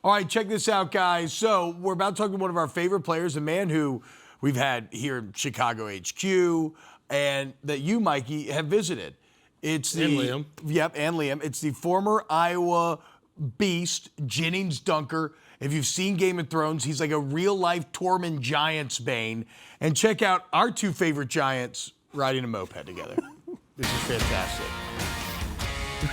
All right, check this out, guys. So we're about to talk to one of our favorite players, a man who we've had here in Chicago HQ, and that you, Mikey, have visited. It's and Liam. Yep, and Liam. It's the former Iowa beast, Gennings Dunker. If you've seen Game of Thrones, he's like a real-life Tormund Giants bane. And check out our two favorite Giants riding a moped together. This is fantastic. You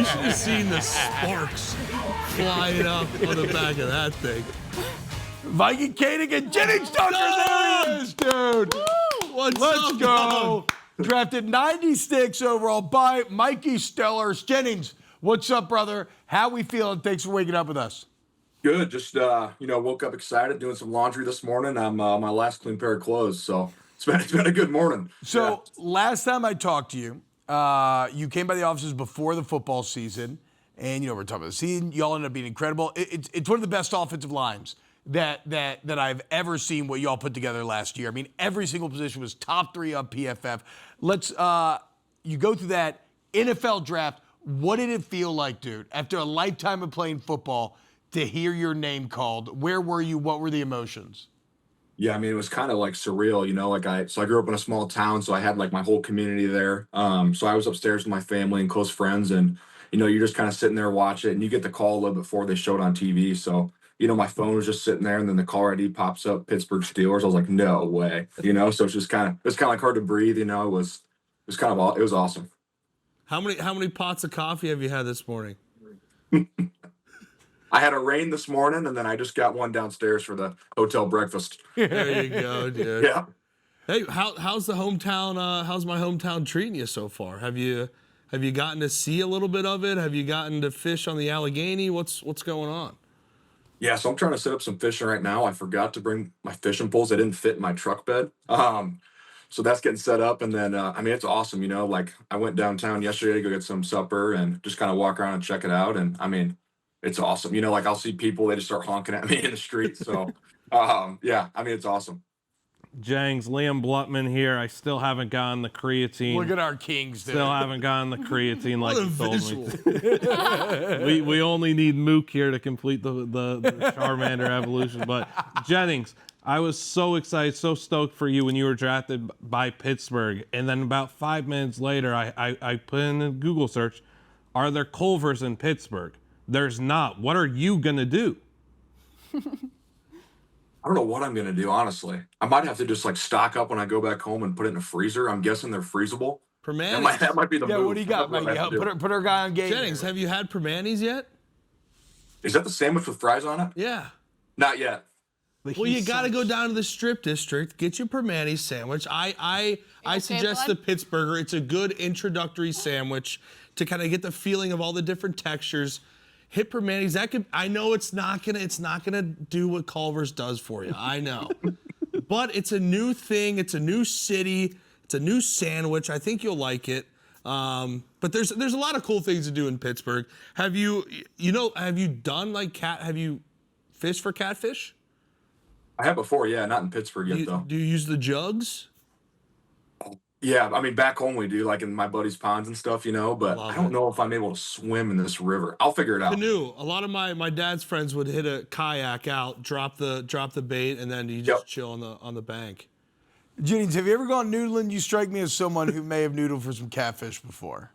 should have seen the sparks flying up on the back of that thing. Viking Koenig and Gennings Dunker. There he is, dude. Let's go. Drafted 96 overall by Mikey Stellers. Gennings, what's up, brother? How we feeling? Thanks for waking up with us. Good. Just, woke up excited, doing some laundry this morning. I'm my last clean pair of clothes, so it's been a good morning. So last time I talked to you, you came by the offices before the football season, and we're talking about the season. Y'all ended up being incredible. It's one of the best offensive lines that I've ever seen. What y'all put together last year. I mean, every single position was top 3 on PFF. Let's you go through that NFL draft. What did it feel like, dude, after a lifetime of playing football, to hear your name called? Where were you? What were the emotions? Yeah, I mean, it was kind of like surreal, I grew up in a small town, so I had like my whole community there. So I was upstairs with my family and close friends, and you're just kind of sitting there watching it, and you get the call a little before they showed on TV. So my phone was just sitting there, and then the caller ID pops up, Pittsburgh Steelers. I was like, no way, So it's just kind of like hard to breathe, It was awesome. How many pots of coffee have you had this morning? I had a rain this morning, and then I just got one downstairs for the hotel breakfast. There you go, dude. Yeah. Hey, how's the hometown? How's my hometown treating you so far? Have you gotten to see a little bit of it? Have you gotten to fish on the Allegheny? What's going on? Yeah, so I'm trying to set up some fishing right now. I forgot to bring my fishing poles. They didn't fit in my truck bed. So that's getting set up, and then it's awesome. I went downtown yesterday to go get some supper and just kind of walk around and check it out, and it's awesome. I'll see people, they just start honking at me in the street. So, it's awesome. Jennings, Liam Blutman here. I still haven't gotten the creatine. Look at our kings, dude. Still haven't gotten the creatine like What a you told me. We only need Mook here to complete the Charmander evolution. But Jennings, I was so excited, so stoked for you when you were drafted by Pittsburgh. And then about 5 minutes later, I put in a Google search, are there Culvers in Pittsburgh? There's not. What are you going to do? I don't know what I'm going to do, honestly. I might have to just stock up when I go back home and put it in a freezer. I'm guessing they're freezable. Permanis. That might be the move. Yeah, what do you got, Mikey? Put our guy on game. Jennings, have you had Permanis yet? Is that the sandwich with fries on it? Yeah. Not yet. Well, you got to go down to the Strip District, get your Permanis sandwich. I suggest the Pittsburgher. It's a good introductory sandwich to kind of get the feeling of all the different textures. Hit Permanis. I know it's not gonna do what Culver's does for you. I know, but it's a new thing. It's a new city. It's a new sandwich. I think you'll like it. But there's a lot of cool things to do in Pittsburgh. Have you done have you fished for catfish? I have before, yeah, not in Pittsburgh yet, though. Do you use the jugs? Yeah, back home we do, like in my buddy's ponds and stuff, but I don't know if I'm able to swim in this river. I'll figure it out. Canoe. A lot of my dad's friends would hit a kayak out, drop the bait, and then you just chill on the bank. Gennings, have you ever gone noodling? You strike me as someone who may have noodled for some catfish before.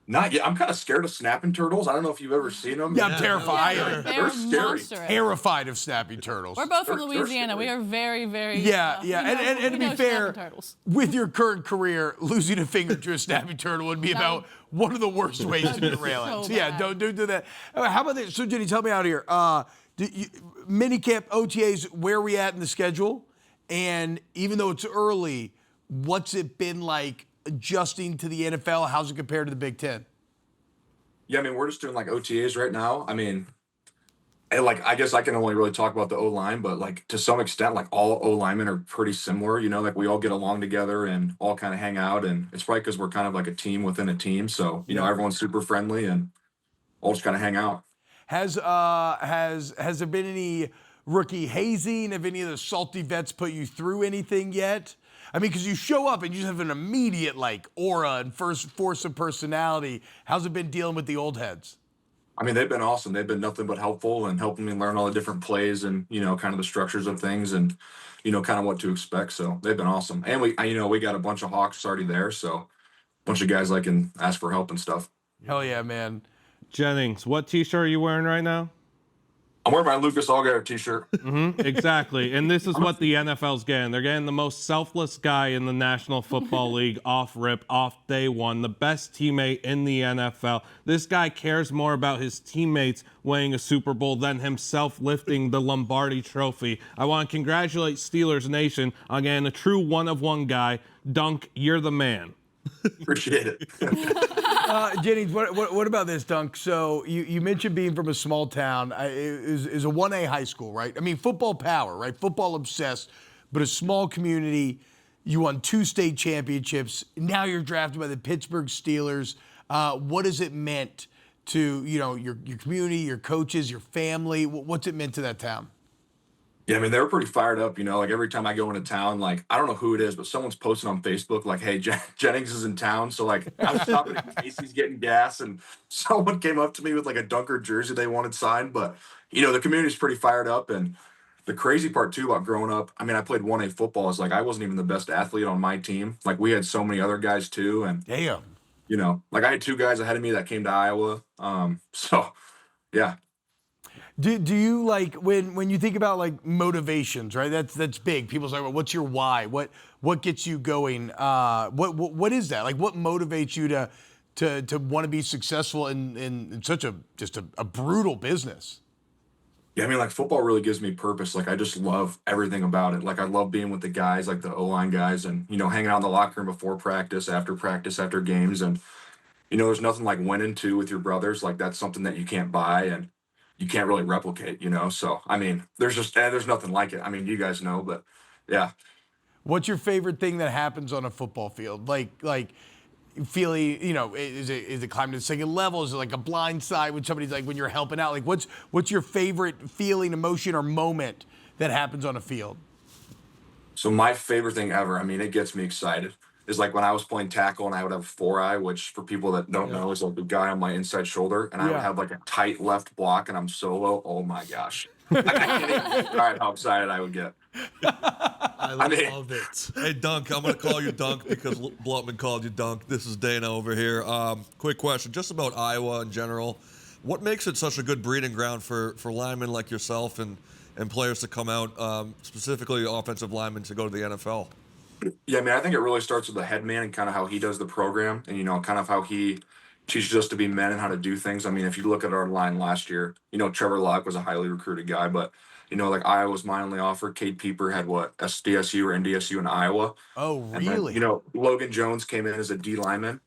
Not yet. I'm kind of scared of snapping turtles. I don't know if you've ever seen them. Yeah, I'm terrified. They're scary. monstrous. Terrified of snapping turtles. We're both from Louisiana. We are very, very. Yeah. And to be fair, with your current career, losing a finger to a snapping turtle would be about one of the worst ways to derail it. So yeah, don't do that. How about this? So, Jenny, help me out here. Minicamp, OTAs, where are we at in the schedule? And even though it's early, what's it been like adjusting to the NFL? How's it compared to the Big Ten? Yeah, we're just doing OTAs right now. I guess I can only really talk about the O-line, but to some extent, all O-linemen are pretty similar, we all get along together and all kind of hang out, and it's probably because we're kind of like a team within a team. So, everyone's super friendly and all just kind of hang out. Has there been any rookie hazing? Have any of the salty vets put you through anything yet? I mean, because you show up and you just have an immediate like aura and first force of personality. How's it been dealing with the old heads? I mean, they've been awesome. They've been nothing but helpful and helping me learn all the different plays and, kind of the structures of things and, kind of what to expect. So they've been awesome. And we got a bunch of Hawks already there. So a bunch of guys that can ask for help and stuff. Hell yeah, man. Jennings, what T-shirt are you wearing right now? I'm wearing my Lucas Allgaier t-shirt. Exactly. And this is what the NFL's getting. They're getting the most selfless guy in the National Football League off rip, off day one, the best teammate in the NFL. This guy cares more about his teammates winning a Super Bowl than himself lifting the Lombardi trophy. I want to congratulate Steelers Nation on getting a true one-of-one guy. Dunk, you're the man. Appreciate it. Jennings, what about this, Dunk? So you mentioned being from a small town. Is a 1A high school, right? I mean, football power, right? Football obsessed, but a small community. You won 2 state championships. Now you're drafted by the Pittsburgh Steelers. What has it meant to your community, your coaches, your family? What's it meant to that town? Yeah, I mean, they were pretty fired up, like every time I go into town, like, I don't know who it is, but someone's posting on Facebook, like, hey, Jennings is in town. So, like, I was stopping at Casey's getting gas, and someone came up to me with, like, a Dunker jersey they wanted signed. But, the community's pretty fired up. And the crazy part, too, about growing up, I mean, I played 1A football. Is like, I wasn't even the best athlete on my team. Like, we had so many other guys, too. And, Damn. Like, I had 2 guys ahead of me that came to Iowa. So, yeah. Do you like when you think about like motivations, right? That's big. People say, well, what's your why? What gets you going? What is that? Like, what motivates you to want to be successful in such a brutal business? Yeah, I mean, like, football really gives me purpose. Like, I just love everything about it. Like, I love being with the guys, like the O-line guys, and hanging out in the locker room before practice, after games, and there's nothing like winning too with your brothers. Like, that's something that you can't buy and you can't really replicate, So, I mean, there's nothing like it. I mean, you guys know, but yeah. What's your favorite thing that happens on a football field? Like feeling, is it climbing to the second level? Is it like a blind side when somebody's like when you're helping out? Like, what's your favorite feeling, emotion, or moment that happens on a field? So my favorite thing ever, I mean, it gets me excited, is like when I was playing tackle and I would have 4-eye, which for people that don't know is like the guy on my inside shoulder, and I would have like a tight left block and I'm solo. Oh my gosh. Like, I can't even describe how excited I would get. I love it. Hey, Dunk, I'm going to call you Dunk because Blutman called you Dunk. This is Dana over here. Quick question, just about Iowa in general. What makes it such a good breeding ground for linemen like yourself and players to come out, specifically offensive linemen to go to the NFL? Yeah, I mean, I think it really starts with the head man and kind of how he does the program and, kind of how he teaches us to be men and how to do things. I mean, if you look at our line last year, Trevor Locke was a highly recruited guy, but, like Iowa was my only offer. Cade Pieper had SDSU or NDSU in Iowa. Oh, really? And then, Logan Jones came in as a D lineman.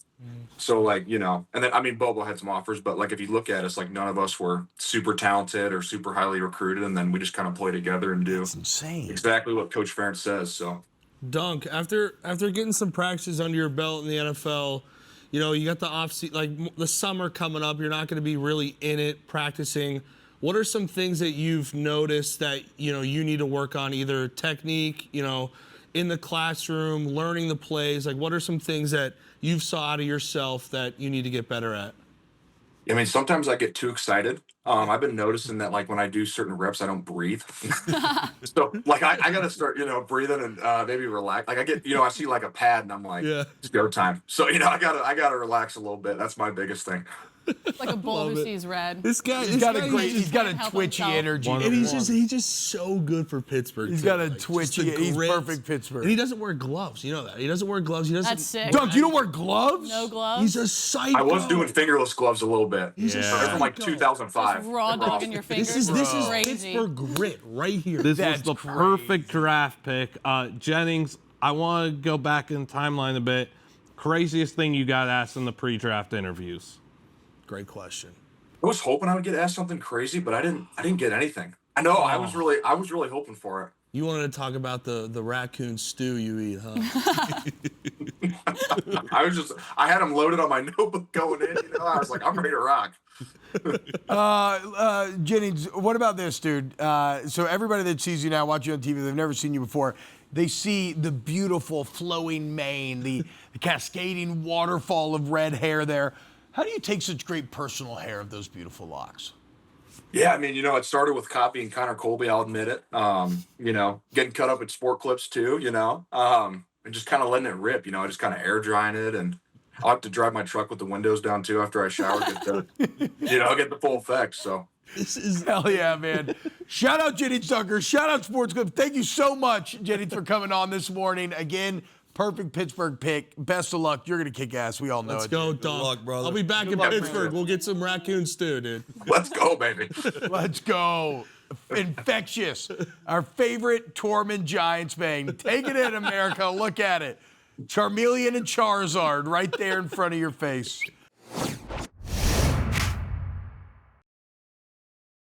So, like, and then, I mean, Bobo had some offers, but, like, if you look at us, like, none of us were super talented or super highly recruited, and then we just kind of play together and do insane. Exactly what Coach Ferentz says, so. Dunk, after getting some practices under your belt in the NFL, you got the off-season, like the summer coming up, you're not going to be really in it practicing. What are some things that you've noticed that, you need to work on, either technique, in the classroom, learning the plays? Like, what are some things that you've saw out of yourself that you need to get better at? I mean, sometimes I get too excited. I've been noticing that, like, when I do certain reps, I don't breathe. So, like, I got to start, breathing and maybe relax. Like, I get, I see, like, a pad, and I'm like, it's go time. So, I got to relax a little bit. That's my biggest thing. Like a bull who sees red. This guy, He's got a twitchy energy. And he's just so good for Pittsburgh. He's got a twitchy. He's perfect Pittsburgh. And he doesn't wear gloves. You know that. He doesn't wear gloves. That's sick. Dunk, you don't wear gloves? No gloves? He's a psycho. I was doing fingerless gloves a little bit. He's They're from like 2005. Just raw dog in your fingers. This is crazy. Pittsburgh grit right here. This was the perfect draft pick. Jennings, I want to go back in timeline a bit. Craziest thing you got asked in the pre-draft interviews? Great question. I was hoping I would get asked something crazy, but I didn't get anything. I know. I was really hoping for it. You wanted to talk about the raccoon stew you eat, huh? I had them loaded on my notebook going in. I was like, I'm ready to rock. Jennings, what about this, dude? So everybody that sees you now, watch you on TV, they've never seen you before. they see the beautiful flowing mane, the cascading waterfall of red hair there. How do you take such great personal hair of those beautiful locks? Yeah, I mean, it started with copying Connor Colby, I'll admit it. Getting cut up at Sport Clips too, and just kind of letting it rip, just kind of air drying it. And I like to drive my truck with the windows down too after I shower, get the full effect. So. This is Hell yeah, man. Shout out Gennings Dunker. Shout out Sports Clip. Thank you so much, Jennings, for coming on this morning. Again, perfect Pittsburgh pick. Best of luck. You're going to kick ass. We all know Let's it. go, dude. Dunk. luck, brother. I'll be back in luck, Pittsburgh. man. We'll get some raccoon stew, dude. Let's go, baby. Let's go. Infectious. Our favorite Tormund Giants bang. Take it in, America. Look at it. Charmeleon and Charizard right there in front of your face.